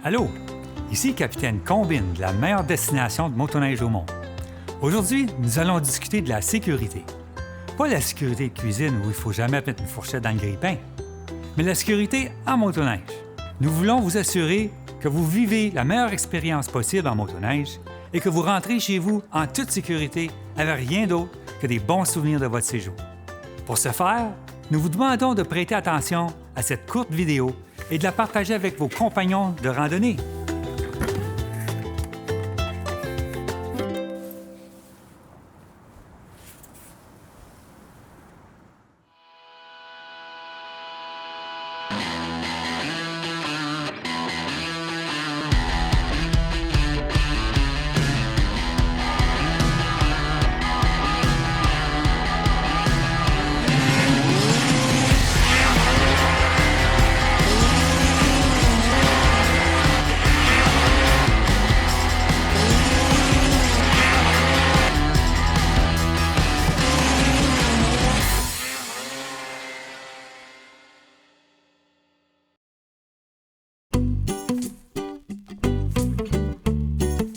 Allô, ici Capitaine Combine de la meilleure destination de motoneige au monde. Aujourd'hui, nous allons discuter de la sécurité. Pas la sécurité de cuisine où il ne faut jamais mettre une fourchette dans le grille-pain, mais la sécurité en motoneige. Nous voulons vous assurer que vous vivez la meilleure expérience possible en motoneige et que vous rentrez chez vous en toute sécurité avec rien d'autre que des bons souvenirs de votre séjour. Pour ce faire, nous vous demandons de prêter attention à cette courte vidéo et de la partager avec vos compagnons de randonnée.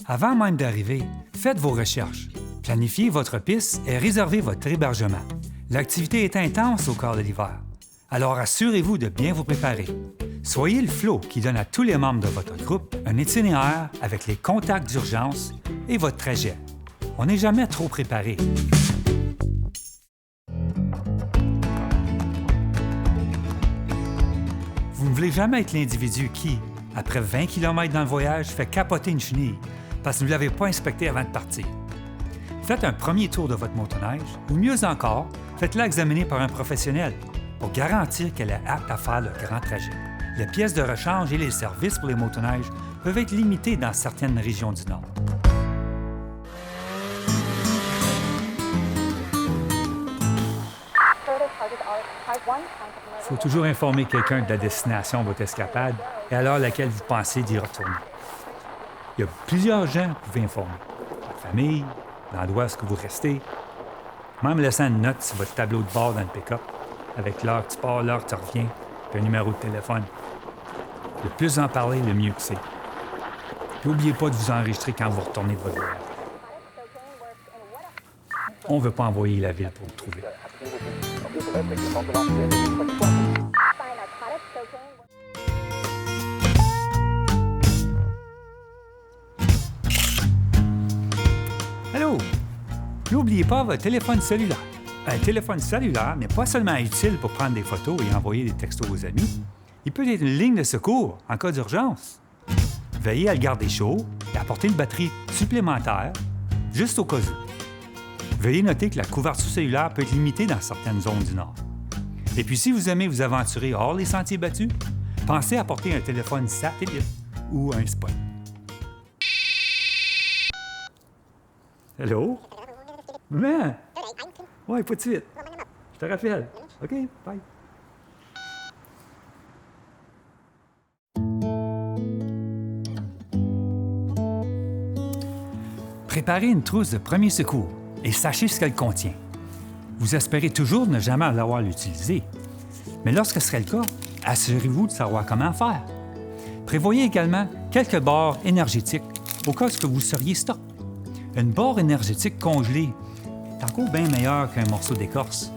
Avant même d'arriver, faites vos recherches. Planifiez votre piste et réservez votre hébergement. L'activité est intense au cours de l'hiver, alors assurez-vous de bien vous préparer. Soyez le flot qui donne à tous les membres de votre groupe un itinéraire avec les contacts d'urgence et votre trajet. On n'est jamais trop préparé. Vous ne voulez jamais être l'individu qui, après 20 km dans le voyage, fait capoter une chenille parce que vous ne l'avez pas inspecté avant de partir. Faites un premier tour de votre motoneige ou mieux encore, faites-la examiner par un professionnel pour garantir qu'elle est apte à faire le grand trajet. Les pièces de rechange et les services pour les motoneiges peuvent être limités dans certaines régions du Nord. Il faut toujours informer quelqu'un de la destination de votre escapade et à l'heure à laquelle vous pensez d'y retourner. Il y a plusieurs gens que vous pouvez informer. Votre famille, l'endroit où vous restez. Même laissant une note sur votre tableau de bord dans le pick-up, avec l'heure que tu pars, l'heure que tu reviens, puis un numéro de téléphone. Le plus en parler, le mieux que c'est. Puis n'oubliez pas de vous enregistrer quand vous retournez de votre voyage. On ne veut pas envoyer la ville pour vous trouver. Allô? N'oubliez pas votre téléphone cellulaire. Un téléphone cellulaire n'est pas seulement utile pour prendre des photos et envoyer des textos aux amis. Il peut être une ligne de secours en cas d'urgence. Veillez à le garder chaud et apporter une batterie supplémentaire juste au cas où. Veuillez noter que la couverture cellulaire peut être limitée dans certaines zones du Nord. Et puis, si vous aimez vous aventurer hors les sentiers battus, pensez à porter un téléphone satellite ou un spot. Allô? Maman? Ouais, pas de suite. Je te rappelle. OK, bye. Préparez une trousse de premier secours et sachez ce qu'elle contient. Vous espérez toujours ne jamais l'avoir l'utiliser. Mais lorsque ce serait le cas, assurez-vous de savoir comment faire. Prévoyez également quelques barres énergétiques au cas où vous seriez stop. Une barre énergétique congelée est encore bien meilleure qu'un morceau d'écorce.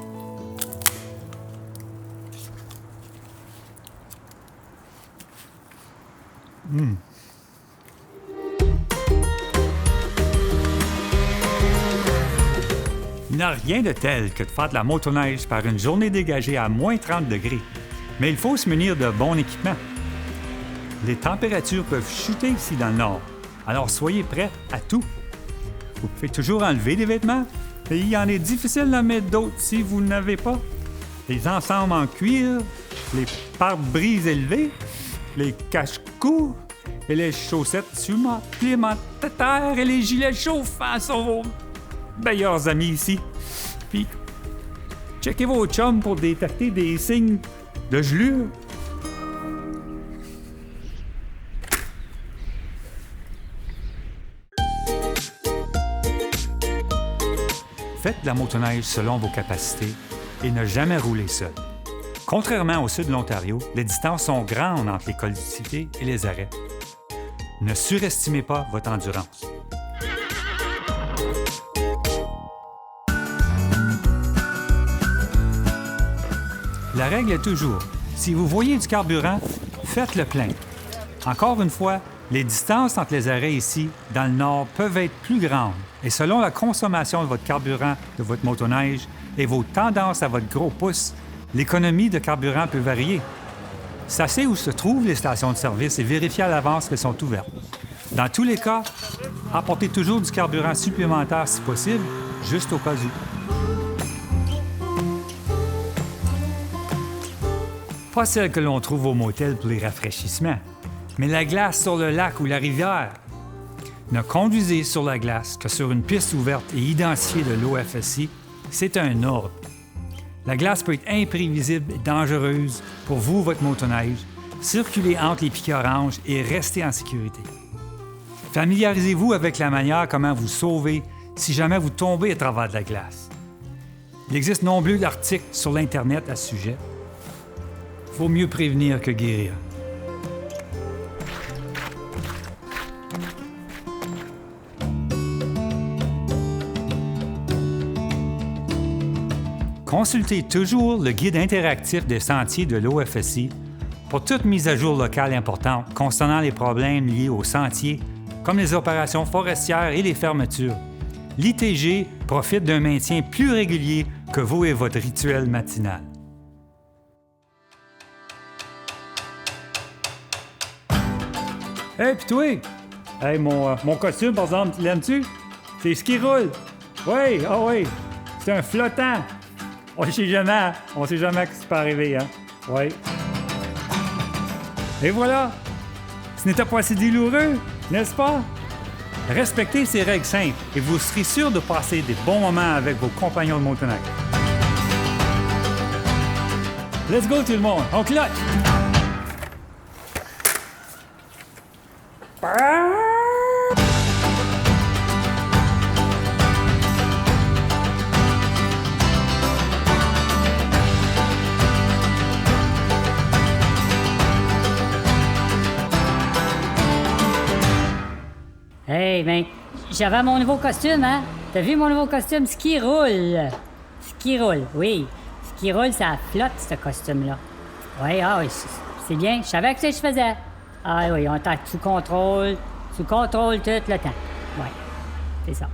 Il n'y a rien de tel que de faire de la motoneige par une journée dégagée à moins 30 degrés. Mais il faut se munir de bon équipement. Les températures peuvent chuter ici dans le Nord, alors soyez prêts à tout. Vous pouvez toujours enlever des vêtements, et il en est difficile d'en mettre d'autres si vous n'avez pas. Les ensembles en cuir, les pare-brises élevés, les cache-coups et les chaussettes supplémentaires et les gilets chauffants sont vos meilleurs amis ici. Puis, checkez vos chums pour détecter des signes de gelure. Faites de la motoneige selon vos capacités et ne jamais rouler seul. Contrairement au sud de l'Ontario, les distances sont grandes entre les collectivités et les arrêts. Ne surestimez pas votre endurance. La règle est toujours, si vous voyez du carburant, faites le plein. Encore une fois, les distances entre les arrêts ici, dans le nord, peuvent être plus grandes et selon la consommation de votre carburant de votre motoneige et vos tendances à votre gros pouce, l'économie de carburant peut varier. Sachez où se trouvent les stations de service et vérifiez à l'avance qu'elles sont ouvertes. Dans tous les cas, apportez toujours du carburant supplémentaire si possible, juste au cas où. Pas celle que l'on trouve au motel pour les rafraîchissements, mais la glace sur le lac ou la rivière. Ne conduisez sur la glace que sur une piste ouverte et identifiée de l'OFSI, c'est un ordre. La glace peut être imprévisible et dangereuse pour vous ou votre motoneige. Circulez entre les piquets oranges et restez en sécurité. Familiarisez-vous avec la manière comment vous sauver si jamais vous tombez à travers de la glace. Il existe nombreux d'articles sur l'Internet à ce sujet. Vaut mieux prévenir que guérir. Consultez toujours le guide interactif des sentiers de l'OFSI pour toute mise à jour locale importante concernant les problèmes liés aux sentiers, comme les opérations forestières et les fermetures. L'ITG profite d'un maintien plus régulier que vous et votre rituel matinal. Hey, pis toi! Hey, mon costume, par exemple, tu l'aimes-tu? C'est ski roule! Oui, ah oui! C'est un flottant! On sait jamais ce qui peut arriver, hein? Oui. Et voilà! Ce n'était pas si douloureux, n'est-ce pas? Respectez ces règles simples et vous serez sûr de passer des bons moments avec vos compagnons de motoneige. Let's go tout le monde! On cloche! Hey, ben, j'avais mon nouveau costume, hein? T'as vu mon nouveau costume? Ski roule! Ski roule, oui. Ski roule, ça flotte, ce costume-là. Oui, c'est bien. Je savais que c'est ce que je faisais. Ah oui, on est sous contrôle tout le temps. Oui, c'est ça.